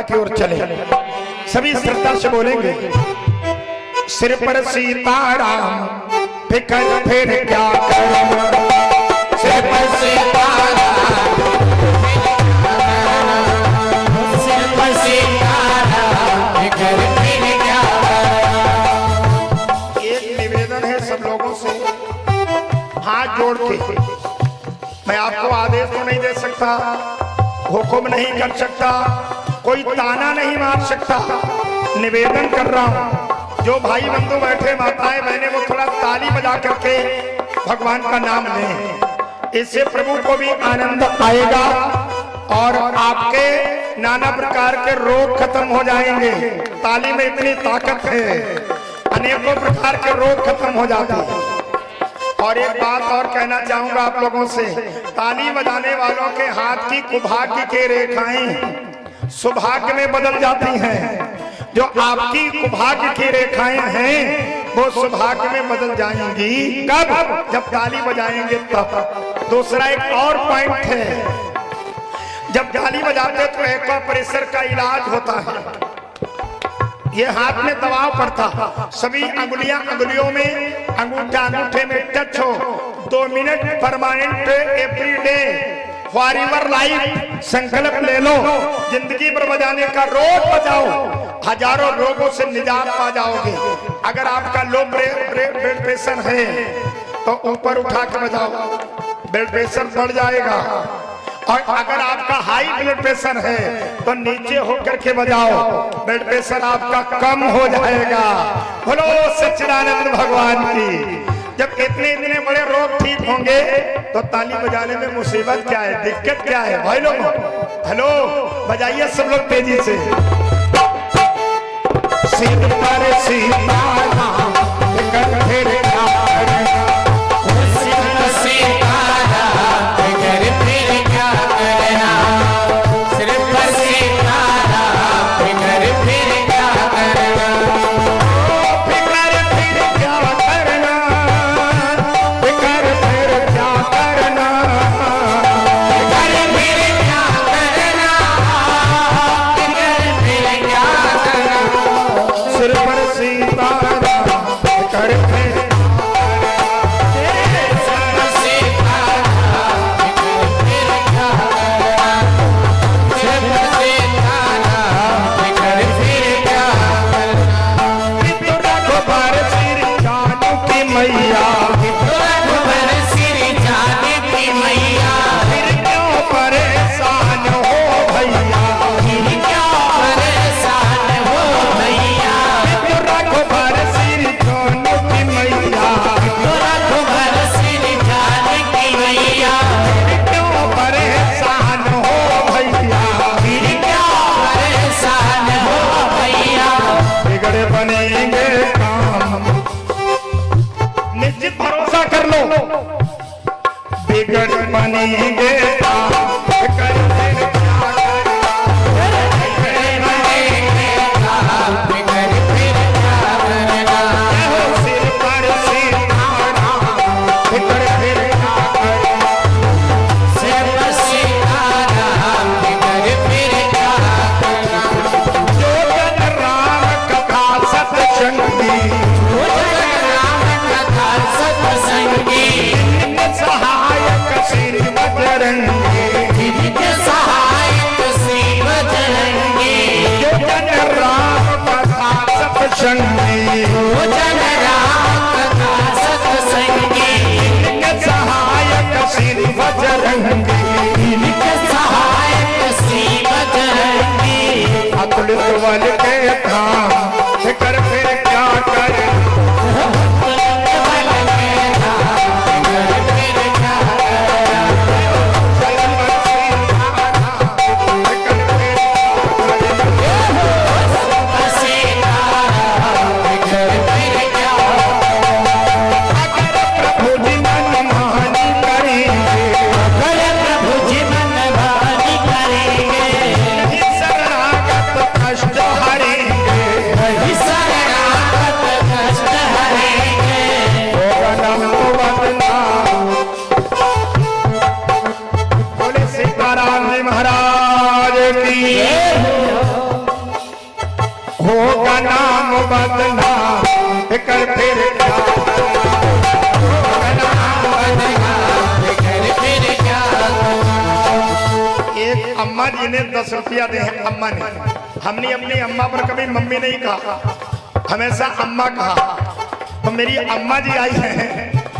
की ओर चले, सभी श्रद्धा से बोलेंगे। सिर पर सीताराम फिकर फिर क्या करूं, सिर पर सीताराम, सिर पर सीताराम फिकर फिर क्या करूं। एक निवेदन है सब लोगों से, हाथ जोड़ के। मैं आपको आदेश तो नहीं दे सकता, हुक्म नहीं कर सकता, कोई ताना नहीं मार सकता। निवेदन कर रहा हूं, जो भाई बंधु बैठे, माताएं बहनें, वो थोड़ा ताली बजा करके भगवान का नाम लें। इससे प्रभु को भी आनंद आएगा और आपके नाना प्रकार के रोग खत्म हो जाएंगे। ताली में इतनी ताकत है, अनेकों प्रकार के रोग खत्म हो जाते हैं। और एक बात और कहना चाहूंगा आप लोगों से, ताली बजाने वालों के हाथ की कुभाग्य की रेखाएं सौभाग्य में बदल जाती हैं। जो आपकी कुभाग्य की रेखाएं हैं वो सौभाग्य में बदल जाएंगी। कब? जब ताली बजाएंगे तब। दूसरा एक और पॉइंट है, जब ताली बजाते तो एक्वा प्रेशर का इलाज होता है। ये हाथ में दबाव पड़ता, सभी अंगुलियां अंगुलियों में, अंगूठा अंगूठे में टच हो। 2 minute permanent everyday for your life संकल्प ले लो, जिंदगी भर बजाने का, रोज बजाओ, हजारों रोगों से निजात पा जाओगे। अगर आपका लो ब्लड प्रेशर है तो ऊपर उठा के बजाओ, ब्लड प्रेशर बढ़ जाएगा। और अगर आपका हाई ब्लड प्रेशर है तो नीचे होकर के बजाओ, ब्लड प्रेशर आपका कम हो जाएगा। बोलो सच्चिदानंद भगवान की। जब इतने इतने बड़े रोग ठीक होंगे तो ताली बजाने में मुसीबत क्या है, दिक्कत क्या है? भाई लोग हेलो, बजाइए सब लोग तेजी से। सिर पर सीताराम फिकर फिर क्या करना, सिर पर सीताराम फिकर फिर क्या करना, सिर पर सीताराम फिकर फिर क्या करना, फिकर फिर क्या करना, फिकर फिर क्या करना, फिकर फिर क्या करना, फिकर फिर क्या करना, सिर पर सीताराम फिकर फिर बिगड़ बनेंगे वाल के धाम फिकर फिर क्या करे, शरणागत कष्ट हरे होगा नाम बदनाम कर फिर क्या, होगा नाम बदनाम कर फिर क्या। एक अम्मा जी ने 10 रुपया दे हैं, अम्मा ने। हमने अपनी अम्मा पर कभी मम्मी नहीं कहा, हमेशा अम्मा कहा। तो मेरी अम्मा जी आई हैं,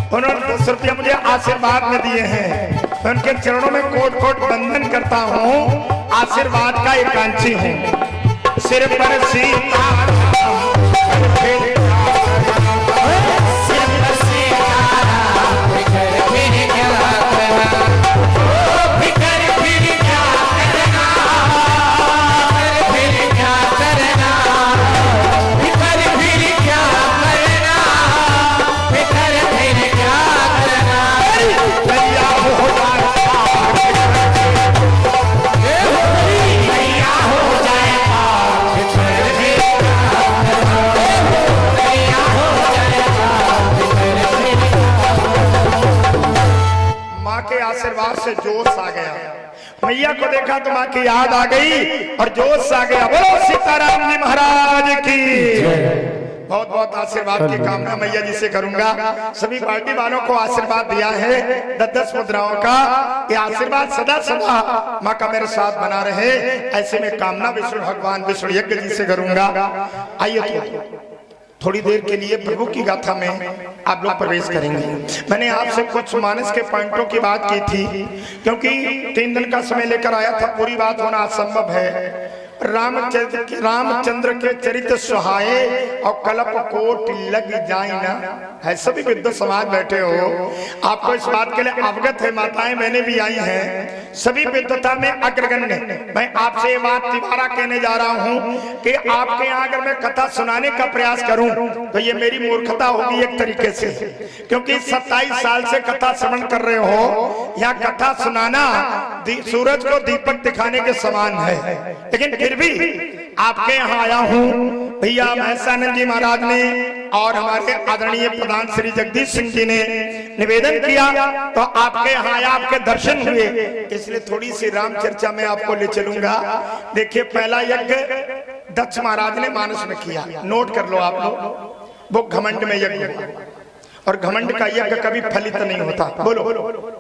उन्होंने 10 रुपया मुझे आशीर्वाद में दिए हैं। तो उनके चरणों में कोट कोट बंधन करता हूँ, आशीर्वाद का एकांक्षी हूँ। सिर पर सीता आशीर्वाद से जोश आ गया। मैया को देखा तो माँ की याद आ गई और जोश आ गया। बोलो सीताराम जी महाराज की। बहुत बहुत आशीर्वाद की कामना मैया जी से करूंगा। सभी पार्टी वालों को आशीर्वाद दिया है 10-10 मुद्राओं का। ये आशीर्वाद सदा सदा माँ का मेरे साथ बना रहे, ऐसे में कामना विष्णु भगवान विष्णु यज्ञ जी से करूंगा। आइए थोड़ी देर के लिए प्रभु की गाथा में आप लोग प्रवेश करेंगे। मैंने आपसे कुछ मानस के पॉइंटों की बात की थी, क्योंकि 3 दिन का समय लेकर आया था, पूरी बात होना असंभव है। रामचंद्र के चरित्र सुहाए और कलप कोट लग जाए ना। है सभी विद्व समाज बैठे हो, आपको इस बात के लिए अवगत है, माताएं बहनें भी आई हैं, सभी विद्वता में अग्रगण्य। मैं आपसे ये बात दोबारा कहने जा रहा हूं कि आपके यहाँ अगर मैं कथा सुनाने का प्रयास करूं तो ये मेरी मूर्खता होगी एक तरीके से, क्योंकि 27 साल से कथा श्रवण कर रहे हो। यहाँ कथा सुनाना सूरज को दीपक दिखाने के समान है, लेकिन फिर भी आपके यहाँ आया हूँ। भैया महसानंद जी महाराज ने और हमारे आदरणीय प्रधान श्री जगदीश सिंह जी ने निवेदन किया, तो आपके यहाँ आया, आपके दर्शन हुए, इसलिए थोड़ी सी राम चर्चा में आपको ले चलूंगा। देखिए, पहला यज्ञ दक्ष महाराज ने मानस में किया, नोट कर लो आप लोग। वो घमंड में यज्ञ, और घमंड का यज्ञ कभी फलित नहीं होता। बोलो,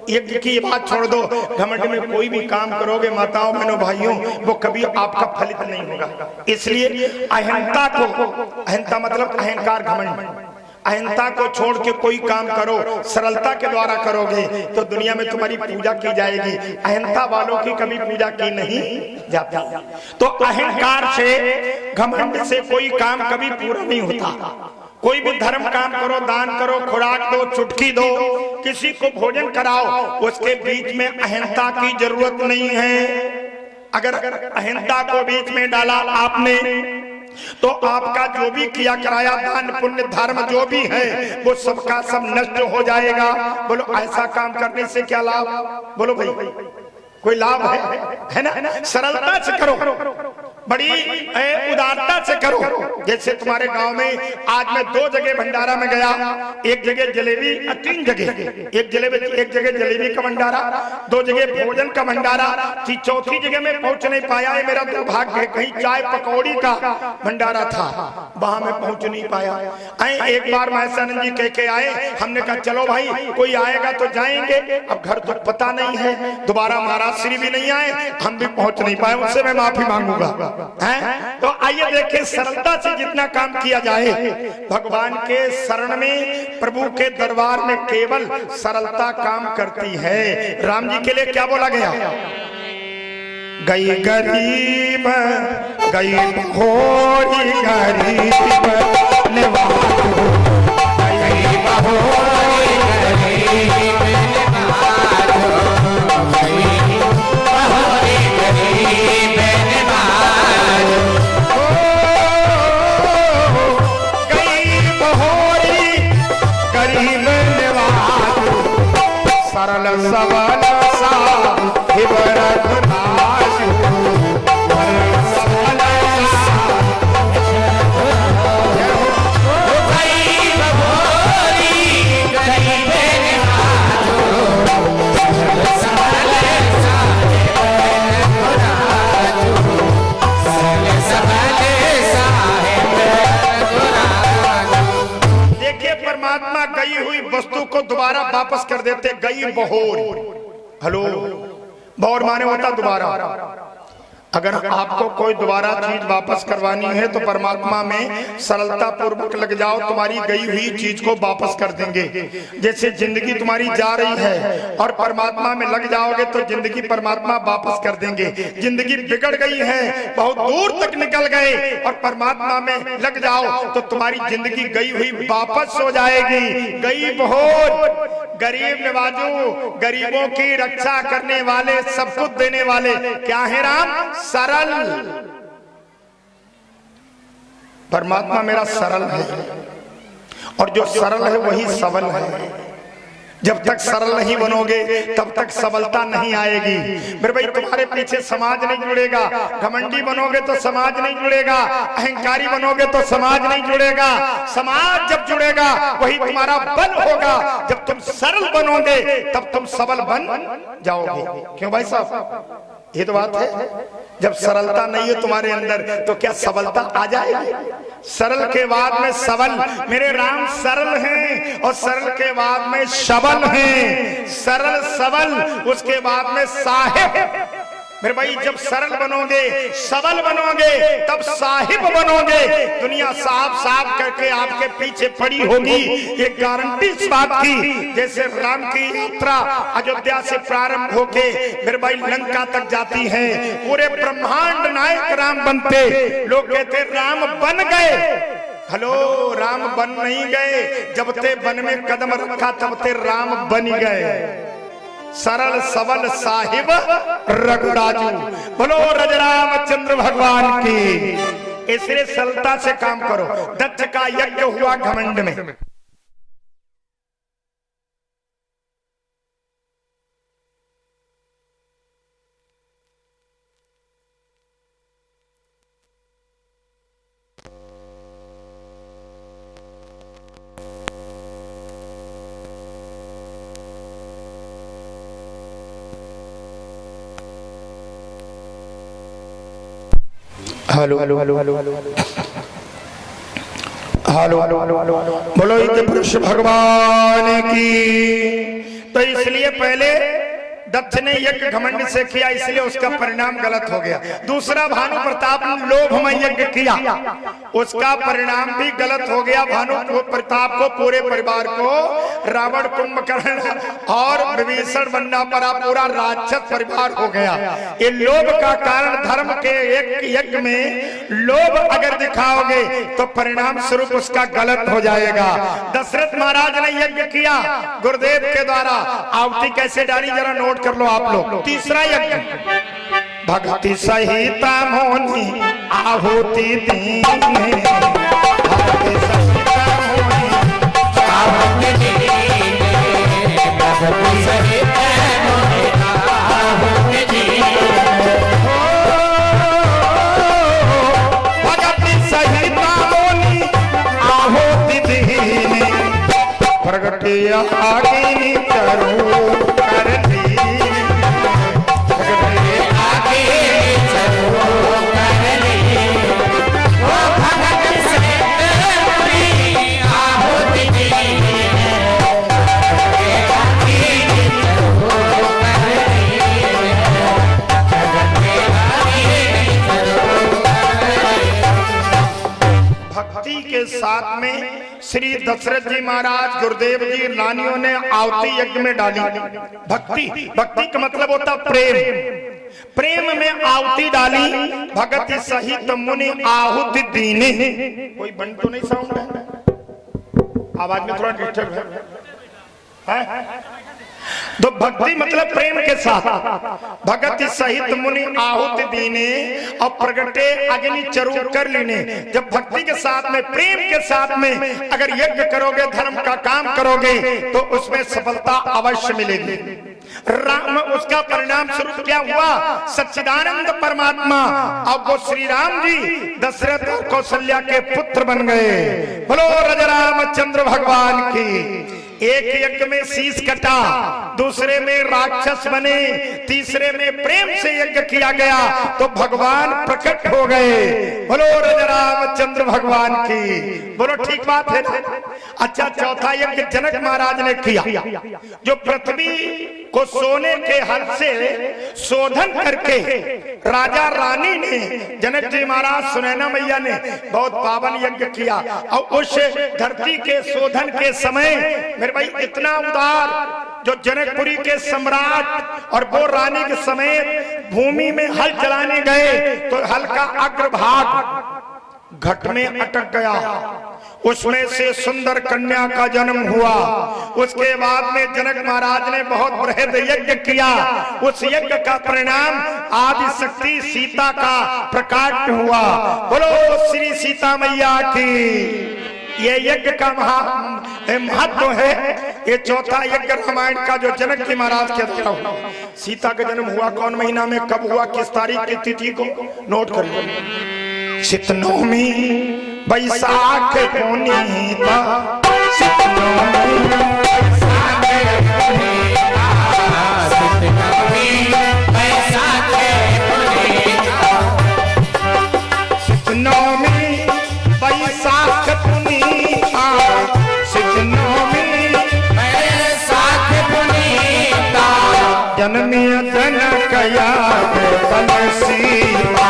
यज्ञ की बात छोड़ दो, घमंड में कोई भी काम करोगे माताओं बहनों भाइयों, वो कभी आपका फलित नहीं होगा। इसलिए अहंता को, अहंता मतलब अहंकार, घमंड, अहंता को छोड़ के कोई काम करो, सरलता के द्वारा करोगे तो दुनिया में तुम्हारी पूजा की जाएगी। अहंता वालों की कभी पूजा की नहीं जाती। तो अहंकार से, घमंड से कोई काम कभी पूरा नहीं होता। कोई भी धर्म काम करो, दान करो, खुराक दो, चुटकी दो, किसी को भोजन कराओ, उसके बीच में अहंता की जरूरत नहीं है। अगर अहंता को बीच में डाला आपने तो आपका जो भी किया कराया दान पुण्य धर्म जो भी है वो सबका सब नष्ट हो जाएगा। बोलो, ऐसा काम करने से क्या लाभ? बोलो भाई, कोई लाभ है ना? सरलता से करो, बड़ी उदारता से करो। जैसे तुम्हारे गांव में आज मैं 2 जगह भंडारा में गया, एक जगह जलेबी, 3 जगह, एक जगह जलेबी का भंडारा, 2 जगह भोजन का भंडारा, चौथी जगह में पहुंच नहीं पाया। ये मेरा दुर्भाग्य है। कहीं चाय पकौड़ी का भंडारा था, वहां में पहुंच नहीं पाया। एक बार महसानंद जी कह के आए, हमने कहा चलो भाई कोई आएगा तो जाएंगे। अब घर तो पता नहीं है, दोबारा महाराज श्री भी नहीं आए, हम भी पहुंच नहीं पाए, उससे मैं माफी मांगूंगा। तो आइए देखें, सरलता से जितना काम किया जाए, भगवान के शरण में, प्रभु के दरबार में केवल सरलता काम करती है। राम जी के लिए क्या बोला गया? गई गरीब गई भोरी गरीब निवासो, गई भोरी गरीब निवासो, गई भोरी गरीब निवासो, गई भोरी गरीब निवासो, सरल सबल सा गई हुई वस्तु को दोबारा वापस कर देते। गई बहोर, हेलो, बहोर माने होता दोबारा। अगर आपको कोई दोबारा चीज वापस करवानी है तो परमात्मा में सरलता पूर्वक लग जाओ, तुम्हारी गई हुई चीज को वापस कर देंगे। जैसे जिंदगी तुम्हारी जा रही है और परमात्मा में लग जाओगे तो जिंदगी परमात्मा वापस कर देंगे। जिंदगी बिगड़ गई है, बहुत दूर तक निकल गए और परमात्मा में लग जाओ तो तुम्हारी जिंदगी गई हुई वापस हो जाएगी। गई बहुत, गरीब नवाजू, गरीबों की रक्षा करने वाले, सब कुछ देने वाले क्या है राम? सरल। परमात्मा मेरा सरल है और जो सरल है वही सबल है। जब तक सरल नहीं बनोगे तब तक सबलता नहीं आएगी। मेरे भाई तुम्हारे पीछे समाज नहीं जुड़ेगा। घमंडी बनोगे तो समाज नहीं जुड़ेगा, अहंकारी बनोगे तो समाज नहीं जुड़ेगा। समाज जब जुड़ेगा वही तुम्हारा बल होगा। जब तुम सरल बनोगे तब तुम सबल बन जाओगे। क्यों भाई साहब, ये तो बात है। जब सरलता नहीं है तुम्हारे अंदर तो क्या सबलता आ जाएगी? सरल के बाद में सबल, मेरे राम सरल हैं और सरल के बाद में सबल हैं। सरल सबल, उसके बाद में साहिब। मेरे भाई जब सरल बनोगे, सबल बनोगे, तब साहिब बनोगे। दुनिया साहब साहब करके आपके पीछे पड़ी होगी। ये गारंटी इस बात की। जैसे राम की यात्रा अयोध्या से प्रारंभ होके मेरे भाई लंका तक जाती है, पूरे ब्रह्मांड नायक राम बनते। लोग कहते राम बन गए। हेलो, राम बन नहीं गए। जब ते वन में कदम रखा तब ते राम बन गए। सरल सबल साहिब रघुराजू, बोलो रजरामचंद्र भगवान की। इसलिए सरलता से काम करो। दक्ष का यज्ञ हुआ घमंड में। Hello hello hello hello hello hello hello hello, बोलो इतने पुरुष भगवान की। तो इसलिए पहले दक्ष ने यज्ञ घमंड से किया, इसलिए उसका परिणाम गलत हो गया। दूसरा, भानु प्रताप ने लोभ में यज्ञ किया, उसका परिणाम भी गलत हो गया। भानु प्रताप को, पूरे परिवार को रावण, कुंभकर्ण और विभीषण बनना पड़ा। पूरा राक्षस परिवार हो गया। ये लोभ का कारण, धर्म के एक यज्ञ में लोभ अगर दिखाओगे तो परिणाम स्वरूप उसका गलत हो जाएगा। दशरथ महाराज ने यज्ञ किया गुरुदेव के द्वारा। आहुति कैसे डाली जरा नोट कर लो आप लोग। तीसरा यज्ञ, भक्ति सहिता मोनी आहुति दीने, भक्ति सहिता मोनी आहुति दीने, भक्ति सहिता मोनी आहुति दीने, भक्ति सहिता मोनी आहुति दीने, प्रगटिया आगे करो कर दी। भक्ति के साथ में श्री दशरथ जी महाराज, गुरुदेव जी, रानियों ने आहुति यज्ञ में डाली। भक्ति, भक्ति का मतलब होता प्रेम। प्रेम में आहुति डाली। भगत सहित मुनि आहुति दीने। कोई बन तो नहीं साउंड है? आवाज में थोड़ा डिस्टर्ब है। तो भक्ति मतलब प्रेम के साथ। भगत सहित मुनि आहुति दीने और प्रगटे अग्नि चरु कर लीने। जब भक्ति के साथ में, प्रेम के साथ में अगर यज्ञ करोगे, धर्म का काम करोगे तो उसमें सफलता अवश्य मिलेगी। राम, उसका परिणाम स्वरूप क्या हुआ? सच्चिदानंद परमात्मा। अब वो श्री राम जी दशरथ और कौशल्या के पुत्र बन गए। बोलो रजरामचंद्र भगवान की। एक यज्ञ में शीश कटा, दूसरे में राक्षस बने, तीसरे में प्रेम से यज्ञ किया गया तो भगवान प्रकट हो गए। बोलो रामचंद्र भगवान की, बोलो ठीक बात है ना। अच्छा, चौथा यज्ञ जनक महाराज ने किया, जो पृथ्वी को सोने के हल से शोधन करके राजा रानी ने, जनक जी महाराज, सुनैना मैया ने बहुत पावन यज्ञ किया। और उस धरती के शोधन के समय मेरे भाई इतना उदार, जो जनकपुरी के सम्राट और वो रानी के समेत भूमि में हल चलाने गए तो हल का अग्रभाग घट में अटक गया, उसमें से सुंदर कन्या का जन्म हुआ। उसके बाद में जनक महाराज ने बहुत बृहद यज्ञ किया, उस यज्ञ का परिणाम आदि शक्ति सीता का प्रकाट हुआ। बोलो श्री सीता मैया की। ये यज्ञ का महत्व है। ये चौथा यज्ञ रामायण का जो जनक जी महाराज के द्वारा हुआ। सीता का जन्म हुआ कौन महीना में, कब हुआ, किस तारीख की तिथि को नोट करिए। चित नवमी बैसाख पुनीता, चित नवमी बैसाख पुनीता, चित नवमी बैसाख पुनीता, चित नवमी बैसाख पुनीता, चित नवमी बैसाख पुनीता, जननी जनक याद बल सीता,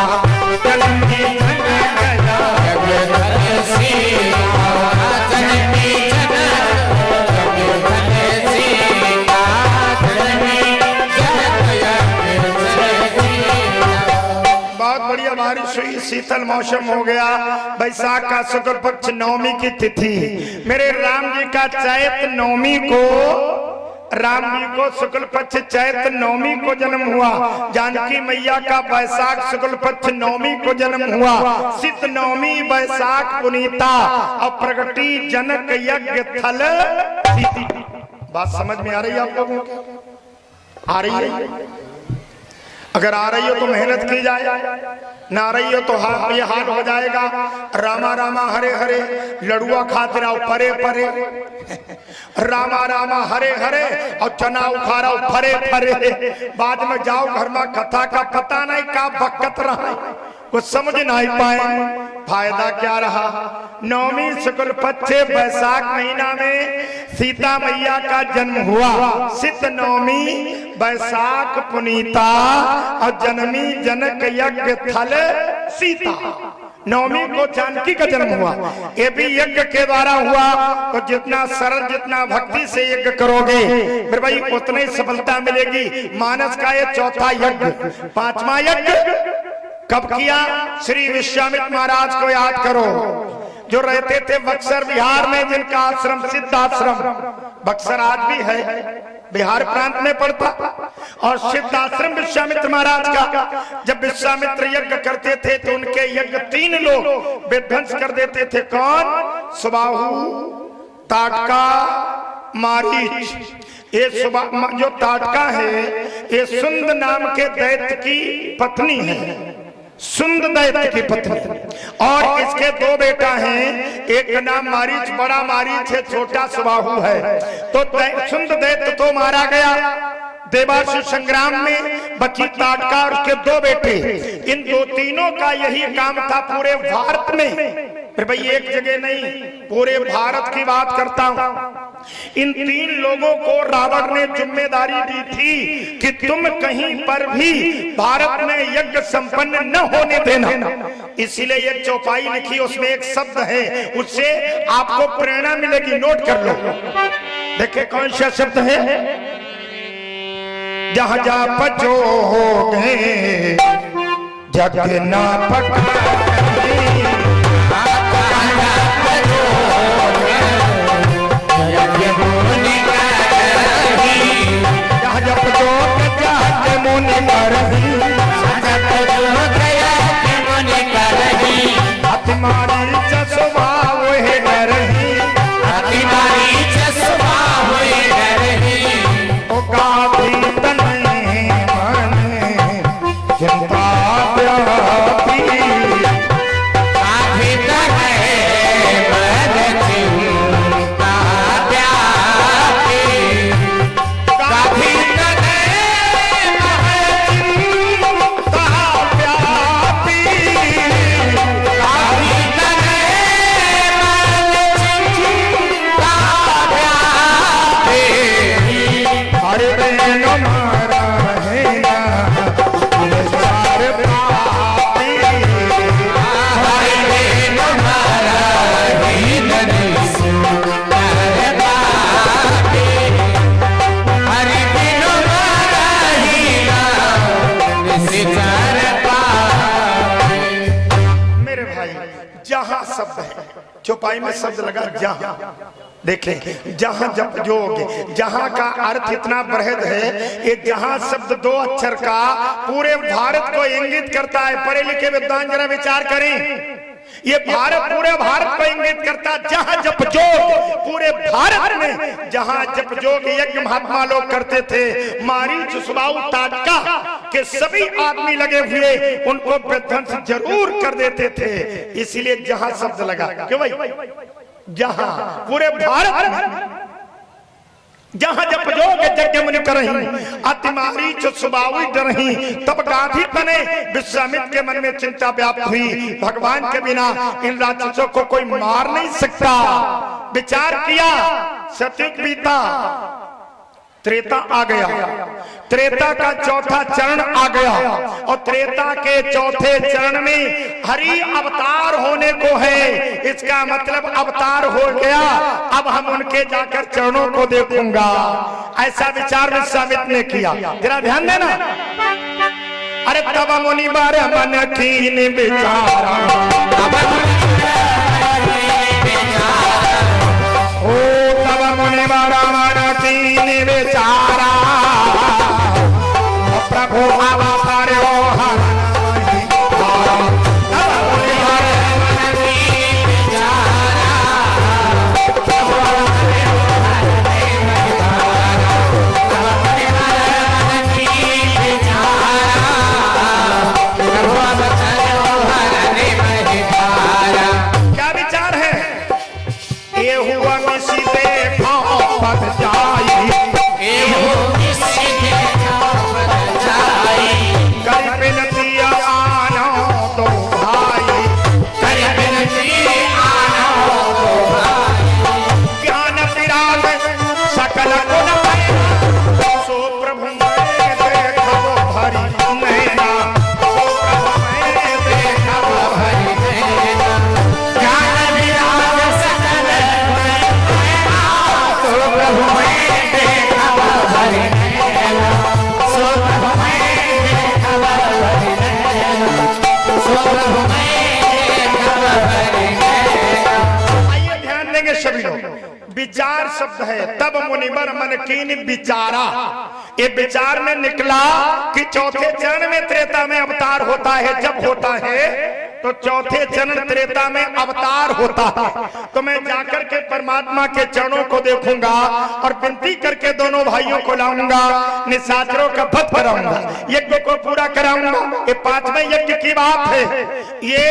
जननी जनक याद बल सीता, जननी जनक बल सीता, जननी जनक याद बल सीता। बहुत बढ़िया बारिश हुई, शीतल मौसम हो गया। बैसाख का शुक्ल पक्ष नवमी की तिथि, मेरे राम जी का चैत नवमी को, राम जी को शुक्ल पक्ष चैत नवमी को जन्म हुआ। जानकी मैया का बैसाख शुक्ल पक्ष नवमी को जन्म हुआ। सित नवमी बैसाख पुनीता और प्रगति जनक यज्ञ थल सीती। बात समझ में आ रही है आप लोगों को? आ रही है? अगर आ रही हो तो मेहनत की जाए, ना आ रही हो तो ये हाल हो जाएगा। रामा रामा हरे हरे लड़ुआ खाते रहो परे परे, रामा रामा हरे हरे और चना उखाड़ा फरे फरे। बाद में जाओ घर में कथा का पता नहीं का बकत रहा, कुछ समझ नहीं पाए, फायदा क्या रहा। नवमी शुक्ल पक्ष बैसाख महीना में सीता मैया का जन्म हुआ। सित नवमी बैसाख पुनीता और जननी जनक यज्ञ थल सीता। नवमी को जानकी का जन्म हुआ। ये भी यज्ञ के द्वारा हुआ। तो जितना सरल, जितना भक्ति से यज्ञ करोगे फिर भाई उतनी सफलता मिलेगी। मानस का ये चौथा यज्ञ। पांचवा यज्ञ कब किया? श्री विश्वामित्र महाराज को याद करो, जो रहते थे बक्सर बिहार में, जिनका आश्रम सिद्ध आश्रम बक्सर आज भी है, बिहार प्रांत में पड़ता। और सिद्ध आश्रम विश्वामित्र महाराज का जब विश्वामित्र यज्ञ करते थे तो उनके यज्ञ 3 लोग विध्वंस कर देते थे। कौन? सुबाहु, ताटका, मारीच। ये जो ताटका है ये सुंद नाम के दैत्य की पत्नी है, सुंद दैत्य की पत्नी। और इसके 2 बेटा हैं, एक का नाम मारीच, बड़ा मारीच है, छोटा सुबाहु है। तो सुंद दैत्य तो मारा गया देवासुर संग्राम में, बची ताटका और उसके 2 बेटे। इन तीनों का यही काम था पूरे भारत में। फिर भाई एक जगह नहीं, पूरे भारत की बात करता हूं। इन 3 लोगों को रावण ने जिम्मेदारी दी थी कि तुम कहीं पर भी भारत में यज्ञ संपन्न न होने देना। इसीलिए एक चौपाई लिखी, उसमें एक शब्द है, उससे आपको प्रेरणा मिलेगी, नोट कर लो। देखिए कौन सा शब्द है? जहां जा पजोगे जग ना जहां शब्द है, चौपाई में शब्द लगा जहां। देखें, जहां जप जोग, जहां का अर्थ इतना बृहद है। ये जहां शब्द 2 अक्षर का पूरे भारत को इंगित करता है। पढ़े लिखे विद्वान जरा विचार करें, ये भारत पूरे भारत को इंगित करता। जहां जप जोग पूरे भारत में, जहां जप जोग यज्ञ महात्मा लोग करते थे, मारीच सुबाऊ ताटका के सभी आदमी लगे हुए उनको विध्वंस जरूर कर देते थे। इसीलिए जहां शब्द लगा। क्यों भाई? जहां पूरे भारत में जहां जप जोग यज्ञ मुनि करही, अति मारीच सुबाऊ डरही। तब गांधी तने विश्वामित्र के मन में चिंता व्याप्त हुई, भगवान के बिना इन राक्षसों को कोई मार नहीं सकता। विचार किया, सतयुग बीता, त्रेता आ गया। त्रेता का चौथा चरण आ गया और त्रेता के चौथे चरण में हरि अवतार होने को है। इसका मतलब अवतार हो गया, अब हम उनके जाकर चरणों को देखूंगा। ऐसा विचार विश्वामित्र ने किया। जरा ध्यान देना। अरे तब मुनि बारे मन कीन विचारा, ओ तब मुनि बारा मन कीन विचारा, प्रभु अवतार हो विचार शब्द है। तब मुनिवर मन कीन विचारा, ये विचार में निकला कि चौथे चरण में त्रेता में अवतार होता है। जब होता है तो चौथे चरण त्रेता में अवतार होता है। तो मैं जाकर के परमात्मा के चरणों को देखूंगा और विनती करके दोनों भाइयों को लाऊंगा, निशाचरों का वध कराऊंगा, यज्ञ को पूरा कराऊंगा। ये 5वें यज्ञ की बात है। ये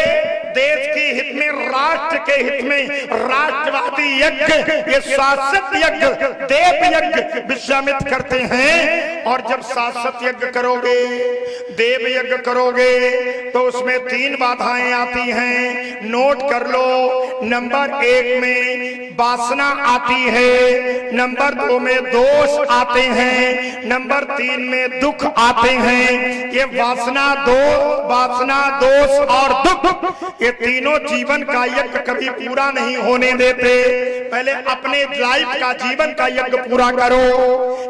देश के हित में, राष्ट्र के हित में राष्ट्रवादी यज्ञ, ये शाश्वत यज्ञ, देव यज्ञ विश्वामित्र करते हैं। और जब शाश्वत यज्ञ करोगे, देव यज्ञ करोगे, तो उसमें 3 बाधाएं आती हैं। नोट कर लो। नंबर 1 में वासना आती है, नंबर 2 में दोष आते हैं, नंबर 3 में दुख आते हैं। ये वासना, दोष और दुख, ये तीनों जीवन का यज्ञ कभी पूरा नहीं होने देते। पहले अपने लाइफ का, जीवन का यज्ञ पूरा करो।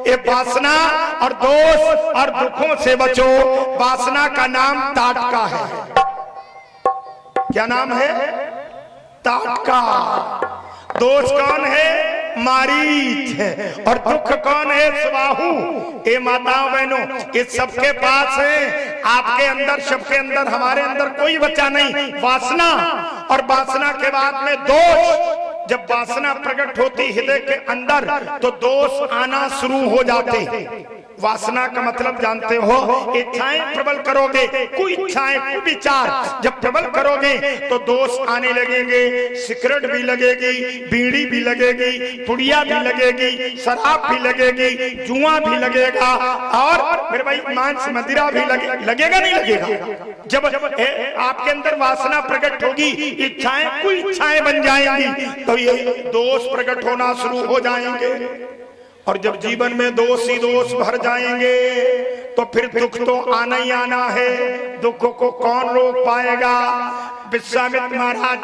ये वासना और दोष और दुखों से बचो। वासना का नाम ताटका है। क्या नाम है? ताटका। दोष कौन है? मारीच है। और दुख कौन है? स्वाहु। ये माताओं बहनों, ये सबके पास है। आपके अंदर, सबके अंदर, हमारे अंदर कोई बचा नहीं। वासना, और वासना के बाद में दोष। जब वासना प्रकट होती हृदय के अंदर तो दोष आना शुरू हो जाते। वासना का मतलब जानते हो? इच्छाएं प्रबल करोगे, कोई इच्छाएं, कोई विचार जब प्रबल करोगे तो दोष आने लगेंगे। सिगरेट भी लगेगी, बीड़ी भी लगेगी, पुड़िया भी लगेगी, शराब भी लगेगी, जुआ भी लगेगा, और मेरे भाई मांस मदिरा भी लगेगा नहीं लगेगा। जब आपके अंदर वासना प्रकट होगी, इच्छाएं कोई इच्छाएं बन जाएंगी, तो ये दोष प्रकट होना शुरू हो जाएंगे। और जब जीवन में दोष ही दोष भर जाएंगे तो फिर दुख तो आना ही आना है। दुख को कौन रोक पाएगा? विश्वामित्र महाराज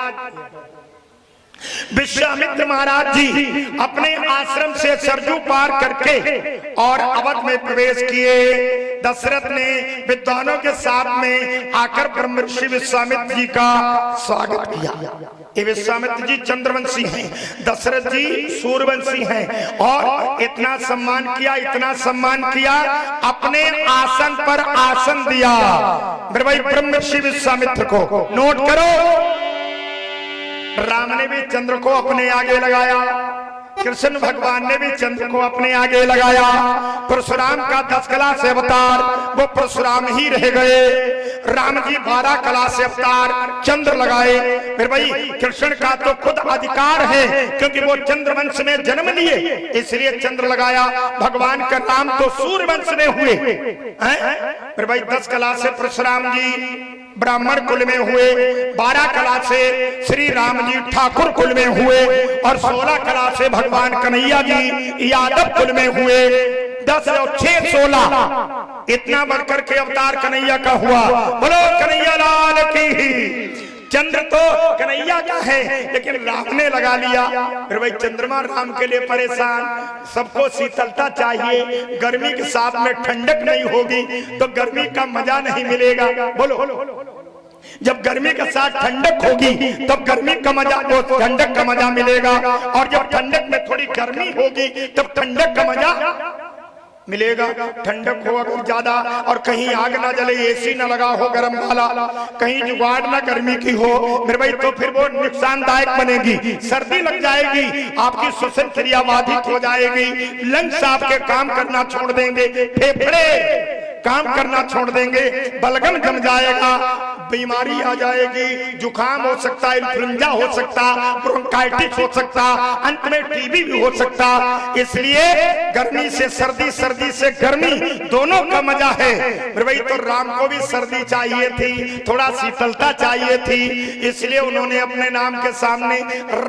विश्वामित्र महाराज जी अपने आश्रम से सरजू पार करके और अवध में प्रवेश किए। दशरथ ने विद्वानों के साथ में आकर ब्रह्म ऋषि विश्वामित्र जी का स्वागत किया। ये विश्वामित्र जी चंद्रवंशी हैं, दशरथ जी सूर्यवंशी हैं, और इतना सम्मान किया, इतना सम्मान किया, अपने आसन पर आसन दिया भाई ब्रह्म ऋषि विश्वामित्र को। नोट करो, राम ने भी चंद्र को अपने आगे लगाया, कृष्ण भगवान ने भी चंद्र को अपने आगे लगाया। परशुराम का 10 कला से अवतार वो परशुराम ही रह गए। राम जी 12 कला से अवतार चंद्र लगाए। फिर भाई कृष्ण का तो खुद अधिकार है क्योंकि वो चंद्र वंश में जन्म लिए, इसलिए चंद्र लगाया। भगवान का राम तो सूर्य वंश में हुए हैं। फिर भाई 10 कला से परशुराम जी ब्राह्मण कुल में हुए, 12 कला से श्री राम जी ठाकुर कुल में हुए, और 16 कला से भगवान कन्हैया जी यादव कुल में हुए। 10 और 6 16 इतना बढ़कर के अवतार कन्हैया का हुआ। बोलो कन्हैया लाल की। चंद्र तो कन्हैया का है लेकिन राम ने लगा लिया। फिर भाई चंद्रमा राम के लिए परेशान, सबको शीतलता चाहिए, गर्मी के साथ में ठंडक नहीं होगी तो गर्मी का मजा नहीं मिलेगा। बोलो, जब गर्मी के साथ ठंडक होगी तब गर्मी का मजा, वो ठंडक का मजा मिलेगा, और जब ठंडक में थोड़ी गर्मी होगी तब ठंडक का मजा मिलेगा। ठंडक हो अगर ज्यादा और कहीं आग ना जले, एसी ना लगा हो गर्म वाला, कहीं जुगाड़ ना गर्मी की हो मेरे भाई, तो फिर वो नुकसानदायक बनेगी। सर्दी लग जाएगी, आपकी श्वसन क्रिया बाधित हो जाएगी, लंग्स आपके काम करना छोड़ देंगे, फेफड़े काम करना छोड़ देंगे, बलगम जम जाएगा, बीमारी आ जाएगी, जुकाम हो सकता है, इन्फ्लुएंजा हो सकता, ब्रोंकाइटिस हो सकता, अंत में टीबी भी हो सकता। इसलिए गर्मी से सर्दी, सर्दी से गर्मी, दोनों का मजा है। भाई तो राम को भी सर्दी चाहिए थी, थोड़ा शीतलता चाहिए थी, इसलिए उन्होंने अपने नाम के सामने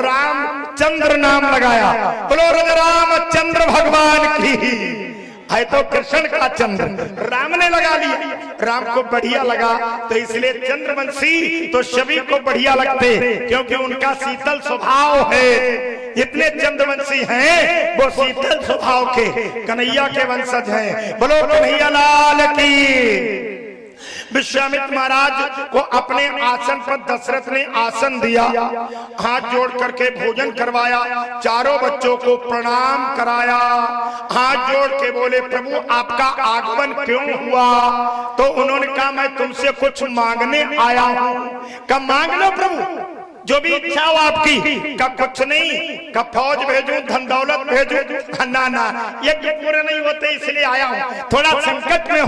रामचंद्र नाम लगाया। बोलो रामचंद्र भगवान की। है तो कृष्ण का चंद्र, राम ने लगा लिया, राम को बढ़िया लगा तो इसलिए चंद्रवंशी तो सभी को बढ़िया लगते क्योंकि उनका शीतल स्वभाव है। इतने चंद्रवंशी हैं वो शीतल स्वभाव के कन्हैया के वंशज हैं। बोलो कन्हैया लाल की। विश्वामित्र महाराज को अपने आसन पर दशरथ ने आसन दिया, हाथ जोड़ करके भोजन करवाया, चारों बच्चों को प्रणाम कराया, हाथ जोड़ के बोले प्रभु आपका आगमन क्यों हुआ? तो उन्होंने कहा मैं तुमसे कुछ मांगने आया हूँ। कब मांग लो प्रभु, जो भी इच्छा हो आपकी। का कुछ नहीं, का फौज भेजूं, धन दौलत भेजूं, ना ना, ये पूरे नहीं होते इसलिए आया हूँ, थोड़ा संकट में